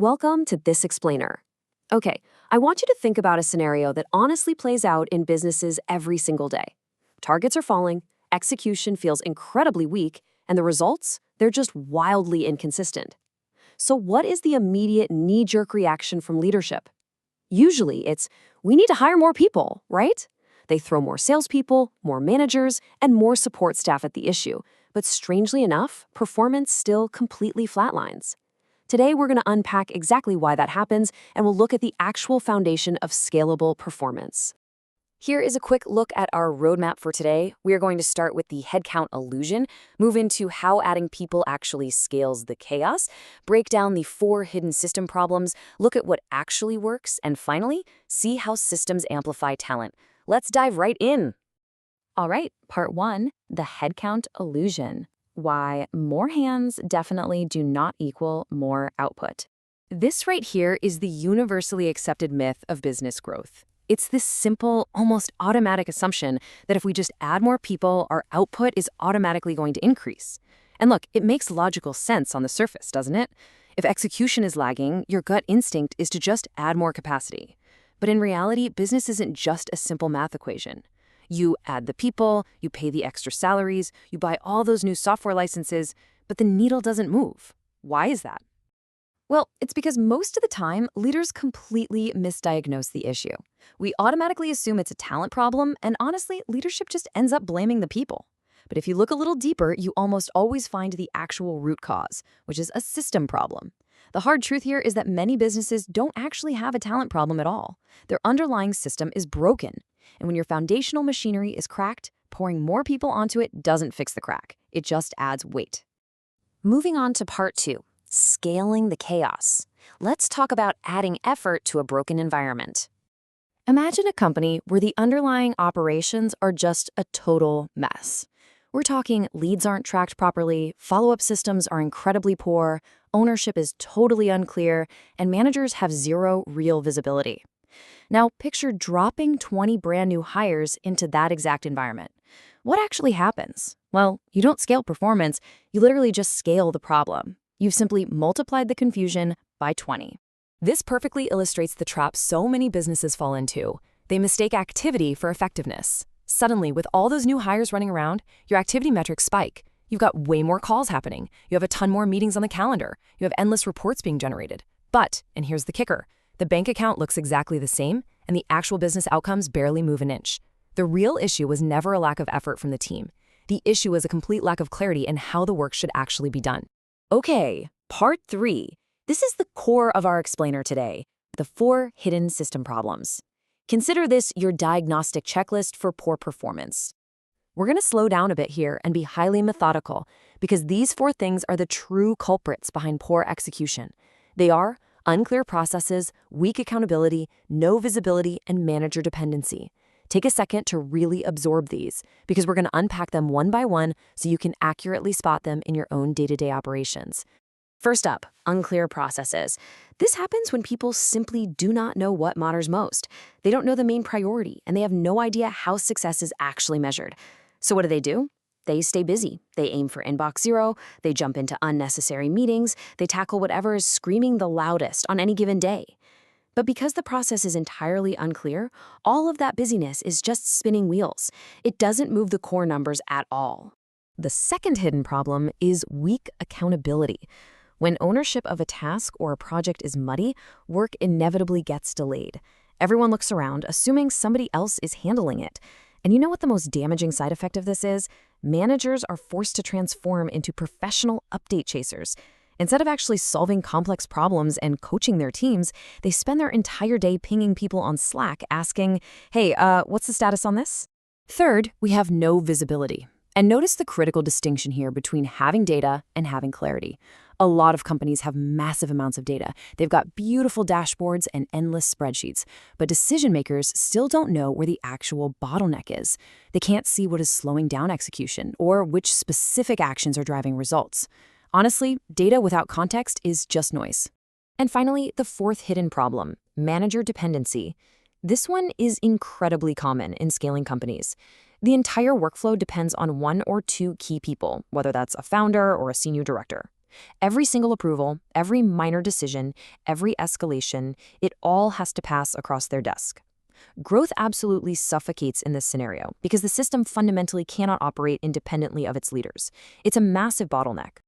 Welcome to This Explainer. Okay, I want you to think about a scenario that honestly plays out in businesses every single day. Targets are falling, execution feels incredibly weak, and the results? They're just wildly inconsistent. So, what is the immediate knee jerk reaction from leadership? Usually, it's we need to hire more people, right? They throw more salespeople, more managers, and more support staff at the issue. But strangely enough, performance still completely flatlines. Today, we're going to unpack exactly why that happens, and we'll look at the actual foundation of scalable performance. Here is a quick look at our roadmap for today. We are going to start with the headcount illusion, move into how adding people actually scales the chaos, break down the 4 hidden system problems, look at what actually works, and finally, see how systems amplify talent. Let's dive right in. All right, part 1, the headcount illusion. Why more hands definitely do not equal more output. This right here is the universally accepted myth of business growth. It's this simple, almost automatic assumption that if we just add more people, our output is automatically going to increase. And look, it makes logical sense on the surface, doesn't it? If execution is lagging, your gut instinct is to just add more capacity. But in reality, business isn't just a simple math equation. You add the people, you pay the extra salaries, you buy all those new software licenses, but the needle doesn't move. Why is that? Well, it's because most of the time, leaders completely misdiagnose the issue. We automatically assume it's a talent problem, and honestly, leadership just ends up blaming the people. But if you look a little deeper, you almost always find the actual root cause, which is a system problem. The hard truth here is that many businesses don't actually have a talent problem at all. Their underlying system is broken. And when your foundational machinery is cracked, pouring more people onto it doesn't fix the crack. It just adds weight. Moving on to part 2. Scaling the chaos. Let's talk about adding effort to a broken environment. Imagine a company where the underlying operations are just a total mess. We're talking leads aren't tracked properly, follow-up systems are incredibly poor, ownership is totally unclear, and managers have zero real visibility. Now, picture dropping 20 brand new hires into that exact environment. What actually happens? Well, you don't scale performance, you literally just scale the problem. You've simply multiplied the confusion by 20. This perfectly illustrates the trap so many businesses fall into. They mistake activity for effectiveness. Suddenly, with all those new hires running around, your activity metrics spike. You've got way more calls happening. You have a ton more meetings on the calendar. You have endless reports being generated. But, and here's the kicker, the bank account looks exactly the same, and the actual business outcomes barely move an inch. The real issue was never a lack of effort from the team. The issue was a complete lack of clarity in how the work should actually be done. Okay, part 3. This is the core of our explainer today, the 4 hidden system problems. Consider this your diagnostic checklist for poor performance. We're going to slow down a bit here and be highly methodical because these 4 things are the true culprits behind poor execution. They are unclear processes, weak accountability, no visibility, and manager dependency. Take a second to really absorb these because we're going to unpack them one by one so you can accurately spot them in your own day-to-day operations. First up, unclear processes. This happens when people simply do not know what matters most. They don't know the main priority, and they have no idea how success is actually measured. So what do? They stay busy. They aim for inbox 0. They jump into unnecessary meetings. They tackle whatever is screaming the loudest on any given day. But because the process is entirely unclear, all of that busyness is just spinning wheels. It doesn't move the core numbers at all. The second hidden problem is weak accountability. When ownership of a task or a project is muddy, work inevitably gets delayed. Everyone looks around, assuming somebody else is handling it. And you know what the most damaging side effect of this is? Managers are forced to transform into professional update chasers. Instead of actually solving complex problems and coaching their teams, they spend their entire day pinging people on Slack asking, hey, what's the status on this? Third, we have no visibility. And notice the critical distinction here between having data and having clarity. A lot of companies have massive amounts of data. They've got beautiful dashboards and endless spreadsheets, but decision makers still don't know where the actual bottleneck is. They can't see what is slowing down execution or which specific actions are driving results. Honestly, data without context is just noise. And finally, the 4th hidden problem, manager dependency. This one is incredibly common in scaling companies. The entire workflow depends on 1 or 2 key people, whether that's a founder or a senior director. Every single approval, every minor decision, every escalation, it all has to pass across their desk. Growth absolutely suffocates in this scenario because the system fundamentally cannot operate independently of its leaders. It's a massive bottleneck.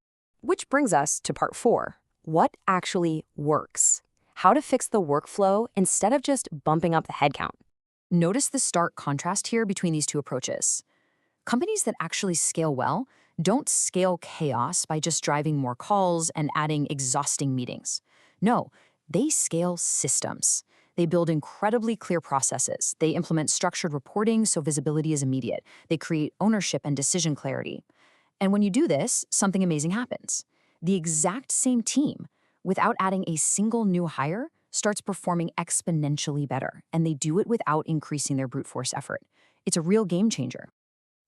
Which brings us to part 4. What actually works? How to fix the workflow instead of just bumping up the headcount. Notice the stark contrast here between these two approaches. Companies that actually scale well don't scale chaos by just driving more calls and adding exhausting meetings. No, they scale systems. They build incredibly clear processes. They implement structured reporting so visibility is immediate. They create ownership and decision clarity. And when you do this, something amazing happens. The exact same team, without adding a single new hire, starts performing exponentially better, and they do it without increasing their brute force effort. It's a real game changer.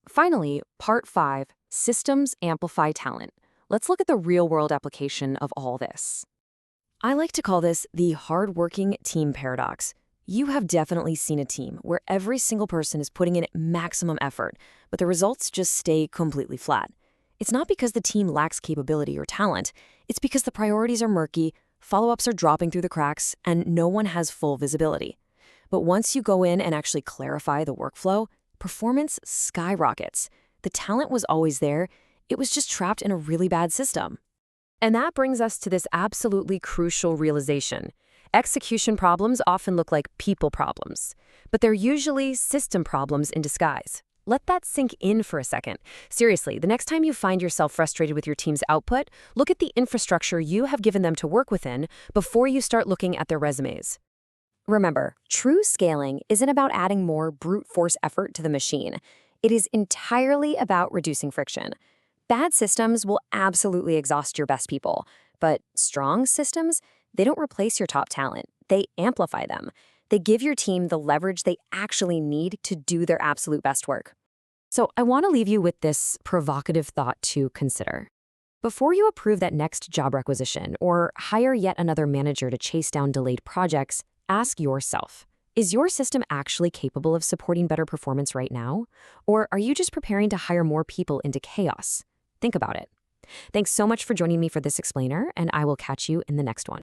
Finally, part 5, systems amplify talent. Let's look at the real-world application of all this. I like to call this the hardworking team paradox. You have definitely seen a team where every single person is putting in maximum effort, but the results just stay completely flat. It's not because the team lacks capability or talent. It's because the priorities are murky, follow-ups are dropping through the cracks, and no one has full visibility. But once you go in and actually clarify the workflow, performance skyrockets. The talent was always there. It was just trapped in a really bad system. And that brings us to this absolutely crucial realization. Execution problems often look like people problems, but they're usually system problems in disguise. Let that sink in for a second. Seriously, the next time you find yourself frustrated with your team's output, look at the infrastructure you have given them to work within before you start looking at their resumes. Remember, true scaling isn't about adding more brute force effort to the machine. It is entirely about reducing friction. Bad systems will absolutely exhaust your best people, but strong systems, they don't replace your top talent. They amplify them. They give your team the leverage they actually need to do their absolute best work. So I want to leave you with this provocative thought to consider. Before you approve that next job requisition or hire yet another manager to chase down delayed projects, ask yourself, is your system actually capable of supporting better performance right now? Or are you just preparing to hire more people into chaos? Think about it. Thanks so much for joining me for this explainer, and I will catch you in the next one.